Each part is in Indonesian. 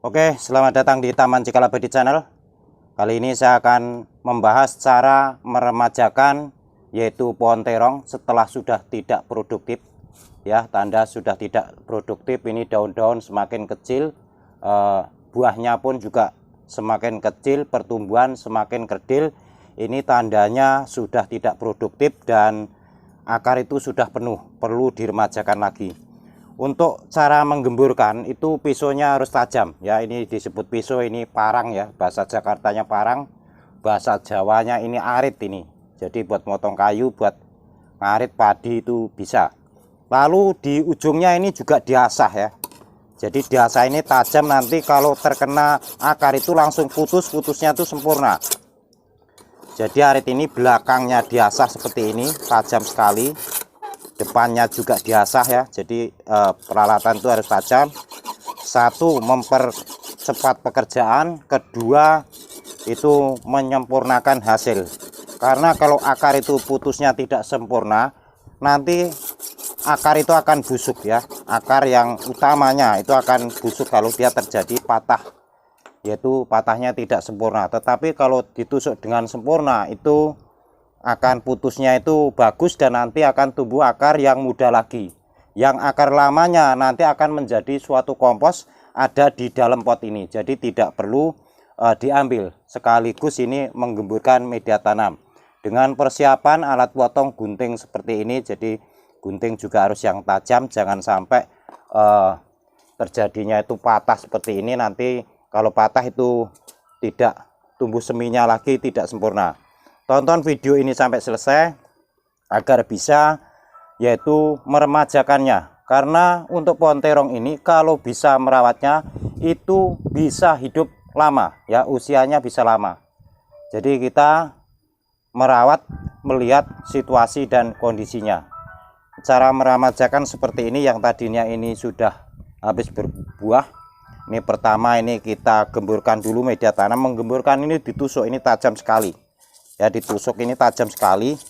Oke, selamat datang di Taman Cikalabadi Channel. Kali ini saya akan membahas cara meremajakan yaitu pohon terong setelah sudah tidak produktif. Ya, tanda sudah tidak produktif, ini daun-daun semakin kecil, buahnya pun juga semakin kecil, pertumbuhan semakin kerdil. Ini tandanya sudah tidak produktif dan akar itu sudah penuh, perlu diremajakan lagi. Untuk cara menggemburkan itu pisaunya harus tajam ya, ini disebut pisau, ini parang ya, bahasa Jakartanya parang, bahasa Jawanya ini arit ini. Jadi buat motong kayu, buat ngarit padi itu bisa. Lalu di ujungnya ini juga diasah ya. Jadi diasah ini tajam, nanti kalau terkena akar itu langsung putusnya itu sempurna. Jadi arit ini belakangnya diasah seperti ini, tajam sekali. Depannya juga diasah ya, jadi peralatan itu harus tajam. Satu, mempercepat pekerjaan. Kedua, itu menyempurnakan hasil. Karena kalau akar itu putusnya tidak sempurna, nanti akar itu akan busuk ya. Akar yang utamanya itu akan busuk kalau dia terjadi patah, yaitu patahnya tidak sempurna. Tetapi kalau ditusuk dengan sempurna itu akan putusnya itu bagus dan nanti akan tumbuh akar yang muda lagi. Yang akar lamanya nanti akan menjadi suatu kompos ada di dalam pot ini. Jadi tidak perlu diambil. Sekaligus ini menggemburkan media tanam. Dengan persiapan alat potong gunting seperti ini. Jadi gunting juga harus yang tajam, jangan sampai terjadinya itu patah seperti ini. Nanti kalau patah itu tidak tumbuh seminya lagi, tidak sempurna. Tonton video ini sampai selesai agar bisa yaitu meremajakannya. Karena untuk pohon terong ini kalau bisa merawatnya itu bisa hidup lama ya, usianya bisa lama. Jadi kita merawat melihat situasi dan kondisinya. Cara meremajakan seperti ini, yang tadinya ini sudah habis berbuah. Ini pertama, ini kita gemburkan dulu media tanam. Menggemburkan ini ditusuk, ini tajam sekali. Ya, ditusuk ini tajam sekali.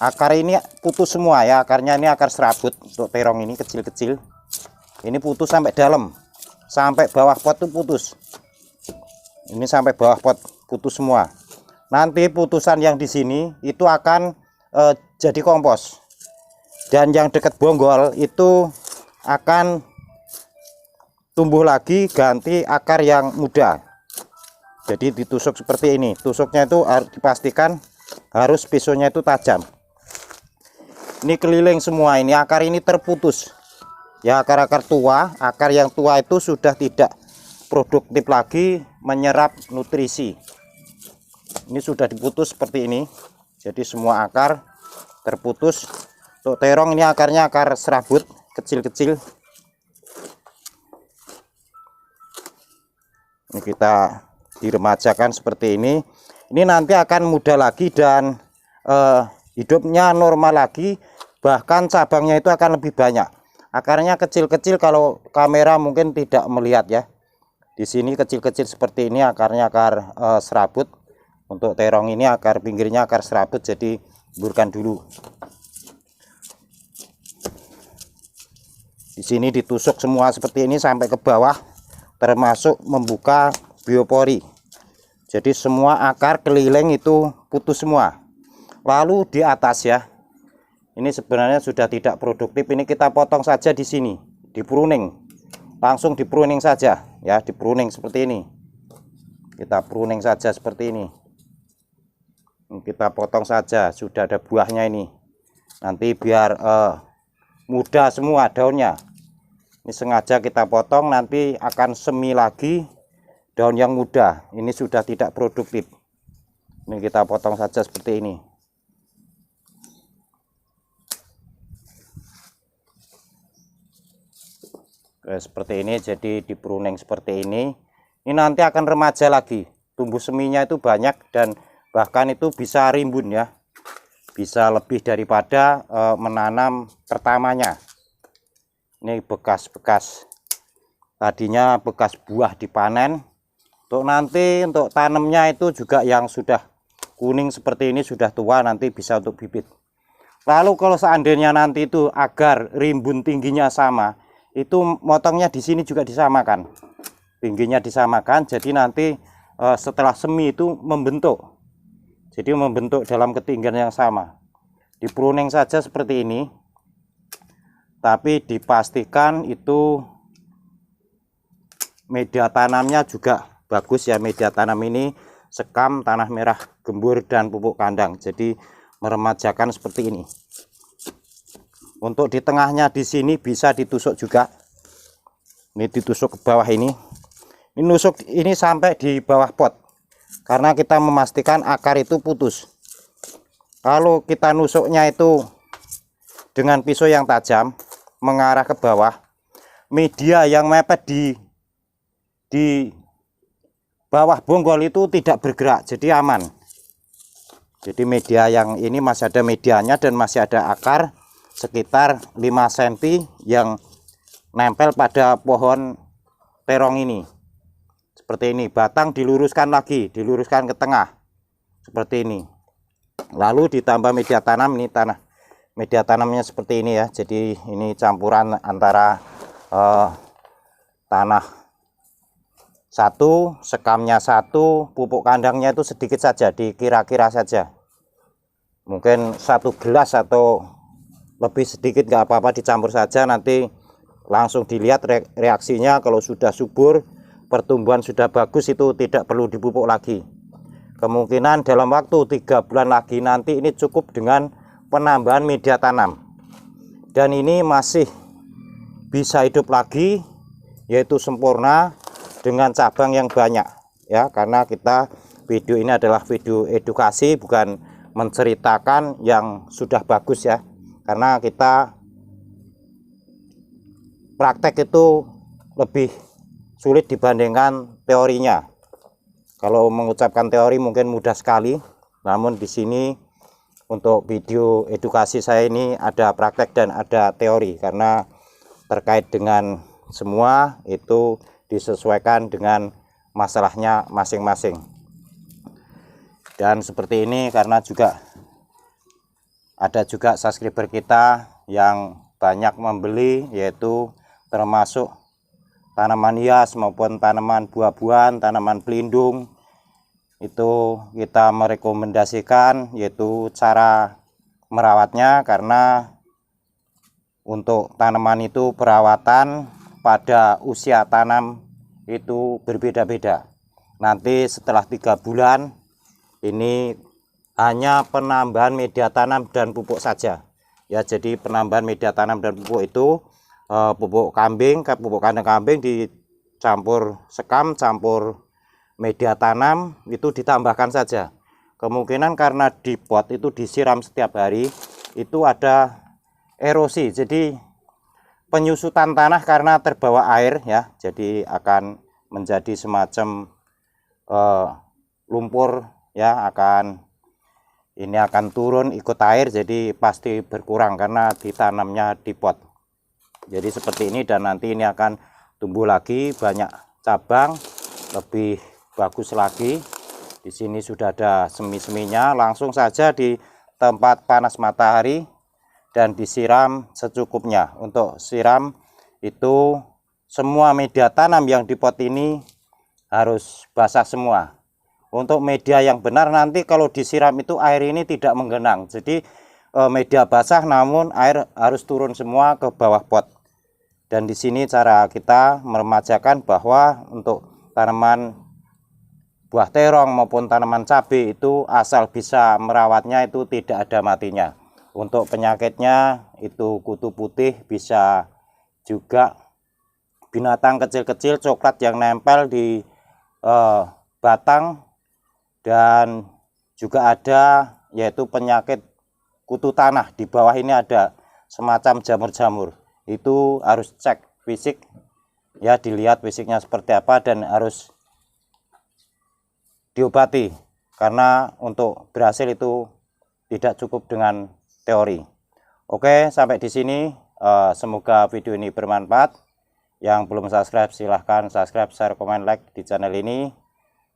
Akar ini putus semua ya, akarnya ini akar serabut. Untuk terong ini kecil-kecil, ini putus sampai dalam, sampai bawah pot tuh putus. Ini sampai bawah pot putus semua. Nanti putusan yang di sini itu akan jadi kompos, dan yang dekat bonggol itu akan tumbuh lagi, ganti akar yang muda. Jadi ditusuk seperti ini. Tusuknya itu harus dipastikan harus pisaunya itu tajam. Ini keliling semua, ini akar ini terputus. Ya, akar-akar tua, akar yang tua itu sudah tidak produktif lagi menyerap nutrisi. Ini sudah diputus seperti ini. Jadi semua akar terputus. Untuk terong ini akarnya akar serabut kecil-kecil. Ini kita diremajakan seperti ini. Ini nanti akan muda lagi dan hidupnya normal lagi, bahkan cabangnya itu akan lebih banyak. Akarnya kecil-kecil, kalau kamera mungkin tidak melihat ya. Di sini kecil-kecil seperti ini akarnya, akar serabut. Untuk terong ini akar pinggirnya akar serabut, jadi gemburkan dulu. Di sini ditusuk semua seperti ini sampai ke bawah, termasuk membuka biopori. Jadi semua akar keliling itu putus semua. Lalu di atas ya, ini sebenarnya sudah tidak produktif, ini kita potong saja di sini, di pruning. Langsung di pruning saja ya, di pruning seperti ini. Kita pruning saja seperti ini. Kita potong saja, sudah ada buahnya ini. Nanti biar muda semua daunnya. Ini sengaja kita potong, nanti akan semi lagi daun yang muda. Ini sudah tidak produktif. Ini kita potong saja seperti ini. Oke, seperti ini. Jadi di pruning seperti ini. Ini nanti akan remaja lagi. Tumbuh seminya itu banyak dan bahkan itu bisa rimbun ya. Bisa lebih daripada menanam pertamanya. Ini bekas-bekas tadinya bekas buah dipanen. Untuk nanti untuk tanamnya itu juga yang sudah kuning seperti ini sudah tua, nanti bisa untuk bibit. Lalu kalau seandainya nanti itu agar rimbun tingginya sama, itu motongnya di sini juga disamakan. tingginya disamakan, jadi nanti setelah semi itu membentuk, jadi membentuk dalam ketinggian yang sama. Di pruning saja seperti ini, tapi dipastikan itu media tanamnya juga bagus ya. Media tanam ini sekam, tanah merah gembur, dan pupuk kandang, jadi meremajakan seperti ini. Untuk di tengahnya di sini bisa ditusuk juga, ini ditusuk ke bawah ini nusuk ini sampai di bawah pot, karena kita memastikan akar itu putus. Kalau kita nusuknya itu dengan pisau yang tajam mengarah ke bawah, media yang mepet di bawah bonggol itu tidak bergerak, jadi aman. Jadi media yang ini masih ada medianya dan masih ada akar sekitar 5 cm yang nempel pada pohon terong ini. Seperti ini, batang diluruskan lagi, diluruskan ke tengah seperti ini. Lalu ditambah media tanam, ini media tanamnya seperti ini ya. Jadi ini campuran antara tanah 1, sekamnya 1, pupuk kandangnya itu sedikit saja, dikira-kira saja. Mungkin 1 gelas atau lebih sedikit nggak apa-apa, dicampur saja. Nanti langsung dilihat reaksinya. Kalau sudah subur, pertumbuhan sudah bagus, itu tidak perlu dipupuk lagi. Kemungkinan dalam waktu 3 bulan lagi nanti ini cukup dengan penambahan media tanam. Dan ini masih bisa hidup lagi, yaitu sempurna dengan cabang yang banyak ya. Karena kita video ini adalah video edukasi, bukan menceritakan yang sudah bagus ya. Karena kita praktek itu lebih sulit dibandingkan teorinya. Kalau mengucapkan teori mungkin mudah sekali, namun di sini untuk video edukasi saya ini ada praktek dan ada teori, karena terkait dengan semua itu disesuaikan dengan masalahnya masing-masing. Dan seperti ini karena juga ada juga subscriber kita yang banyak membeli, yaitu termasuk tanaman hias maupun tanaman buah-buahan, tanaman pelindung. Itu kita merekomendasikan yaitu cara merawatnya, karena untuk tanaman itu perawatan pada usia tanam itu berbeda-beda. Nanti setelah 3 bulan ini hanya penambahan media tanam dan pupuk saja ya. Jadi penambahan media tanam dan pupuk itu pupuk kandang kambing dicampur sekam, campur media tanam, itu ditambahkan saja. Kemungkinan karena di pot itu disiram setiap hari, itu ada erosi, jadi penyusutan tanah karena terbawa air ya, jadi akan menjadi semacam lumpur ya, ini akan turun ikut air, jadi pasti berkurang karena ditanamnya di pot. Jadi seperti ini, dan nanti ini akan tumbuh lagi banyak cabang, lebih bagus lagi. Di sini sudah ada semi-seminya, langsung saja di tempat panas matahari dan disiram secukupnya. Untuk siram itu semua media tanam yang di pot ini harus basah semua. Untuk media yang benar nanti kalau disiram itu air ini tidak menggenang. Jadi media basah namun air harus turun semua ke bawah pot. Dan di sini cara kita meremajakan bahwa untuk tanaman buah terong maupun tanaman cabai itu asal bisa merawatnya itu tidak ada matinya. Untuk penyakitnya itu kutu putih, bisa juga binatang kecil-kecil coklat yang nempel di batang, dan juga ada yaitu penyakit kutu tanah. Di bawah ini ada semacam jamur-jamur, itu harus cek fisik ya, dilihat fisiknya seperti apa dan harus diobati, karena untuk berhasil itu tidak cukup dengan teori. Oke, sampai di sini. Semoga video ini bermanfaat. Yang belum subscribe silahkan subscribe, share, komen, like di channel ini.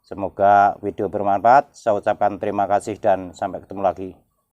Semoga video bermanfaat. Saya ucapkan terima kasih dan sampai ketemu lagi.